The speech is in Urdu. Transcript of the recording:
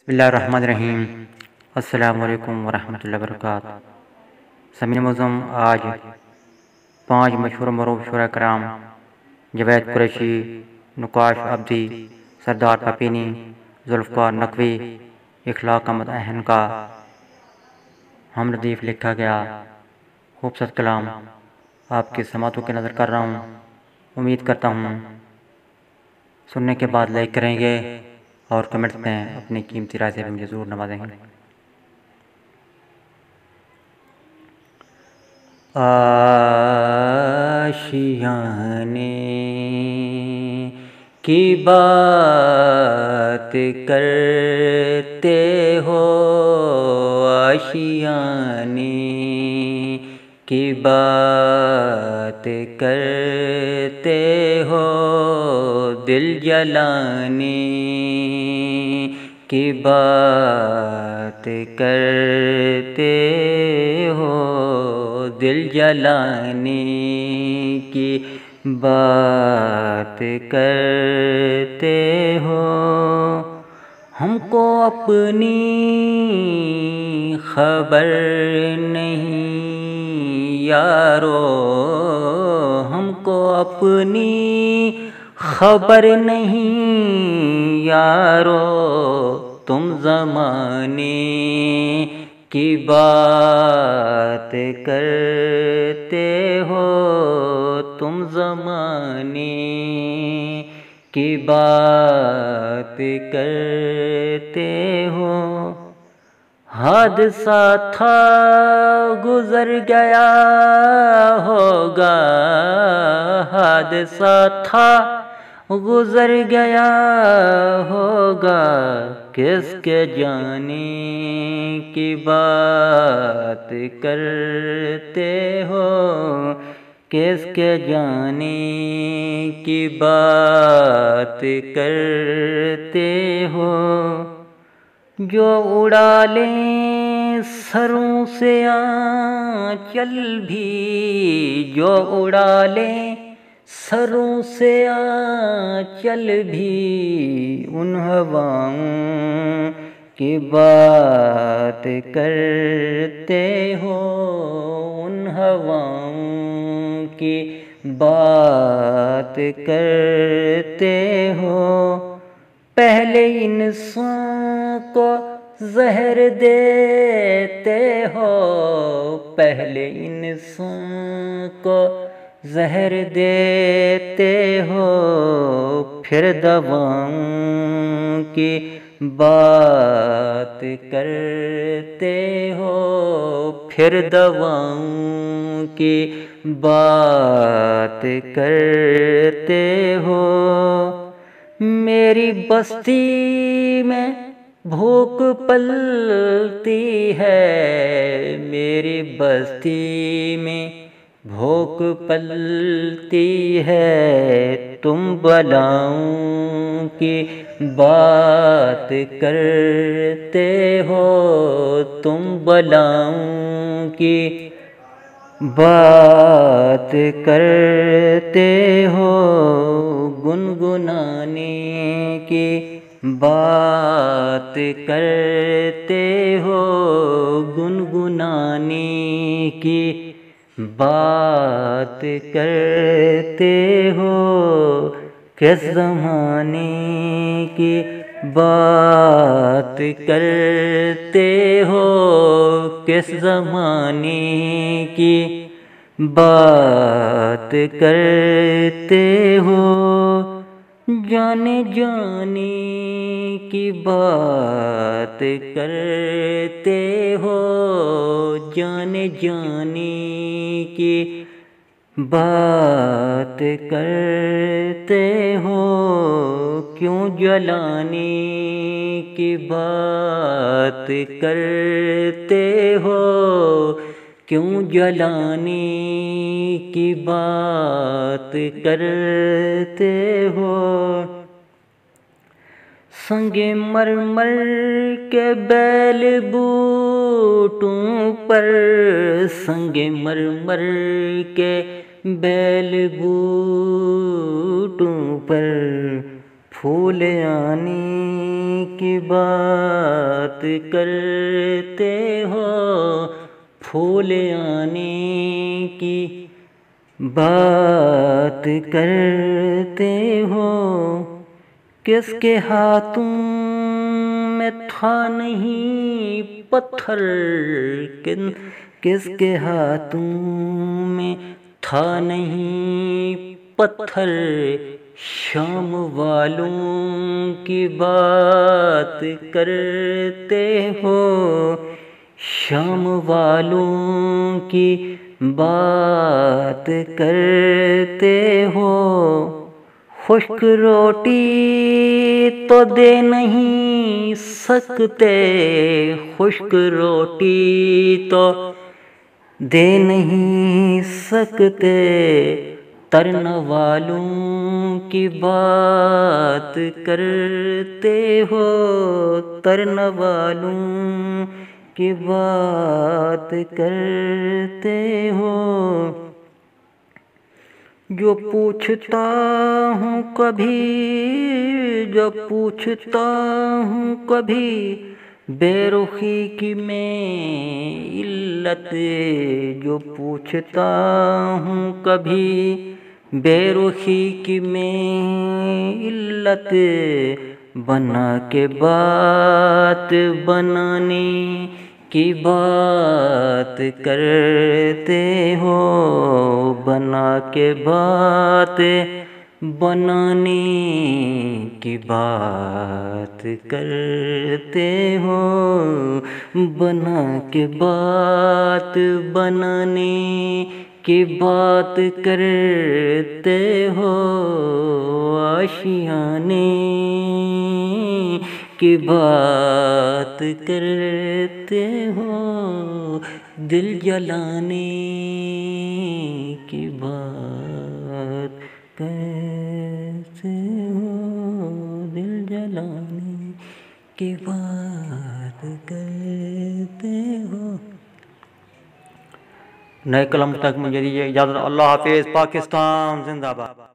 بسم اللہ الرحمن الرحیم۔ السلام علیکم ورحمۃ اللہ وبرکاتہ۔ سامعین معظم، آج 5 مشہور معروف شعراء کرام جوید قریشی، نقاش عبدی، سردار پاپینی، ذوالفقار نقوی، اخلاق احمد اہن کا ہم ردیف لکھا گیا خوبصورت کلام آپ کی سماعتوں کے نظر کر رہا ہوں۔ امید کرتا ہوں سننے کے بعد لائک کریں گے اور کمنٹس میں اپنی قیمتی رائے سے بھی مجھے ضرور نوازیں گے۔ آشیانے کی بات کرتے ہو، آشیانے کی بات کرتے ہو، دل جلانے کی بات کرتے ہو، دل جلانے کی بات کرتے ہو۔ ہم کو اپنی خبر نہیں یارو، ہم کو اپنی خبر نہیں یارو، تم زمانے کی بات کرتے ہو، تم زمانے کی بات کرتے ہو۔ حادثہ تھا گزر گیا ہوگا، حادثہ تھا گزر گیا ہوگا، کس کے جانے کی بات کرتے ہو، کس کے جانے کی بات کرتے ہو۔ جو اڑا لیں سروں سے آنچل بھی، جو اڑا لیں سروں سے آنچل بھی، ان ہواؤں کی بات کرتے ہو، ان ہواؤں کی بات کرتے ہو۔ پہلے انسان کو زہر دیتے ہو، پہلے انسان کو زہر دیتے ہو، پھر دواؤں کی بات کرتے ہو، پھر دواؤں کی بات کرتے ہو۔ میری بستی میں بھوک پلتی ہے، میری بستی میں بھوک پلتی ہے، تم بلاؤں کی بات کرتے ہو، تم بلاؤں کی بات کرتے ہو۔ گنگنانے کی بات کرتے ہو، گنگنانے کی بات کرتے ہو، کس زمانے کی بات کرتے ہو، کس زمانے کی بات کرتے ہو۔ جانے جانے کی بات کرتے ہو، جانے جانے کی بات کرتے ہو، کیوں جلانے کی بات کرتے ہو، کیوں جلانے کی بات کرتے ہو۔ سنگ مرمر کے بیل بوٹوں پر، سنگ مرمر کے بیل بوٹوں پر پھول آنے کی بات کرتے ہو، پھول آنے کی بات کرتے ہو، کس کے ہاتھوں میں تھا نہیں پتھر، کس کے ہاتھوں میں تھا نہیں پتھر، شام والوں کی بات کرتے ہو، شام والوں کی بات کرتے ہو، خشک روٹی تو دے نہیں سکتے، خشک روٹی تو دے نہیں سکتے، ترن والوں کی بات کرتے ہو، ترن والوں کی بات کرتے ہو، جو پوچھتا ہوں کبھی، جو پوچھتا ہوں کبھی بے رخی کی میں علت، جو پوچھتا ہوں کبھی بے رخی کی میں علت، بنا کے بات بنانے کی بات کرتے ہو، بنا کے بات بنانے کی بات کرتے ہو، بنا کے بات بنانے کی بات کرتے ہو، آشیانے کی بات کرتے ہو، دل جلانے کی بات کرتے ہو، دل جلانے کی بات کرتے ہو۔ نئے کلام تک مجھے دیجیے اجازت۔ اللہ حافظ۔ پاکستان زندہ باد۔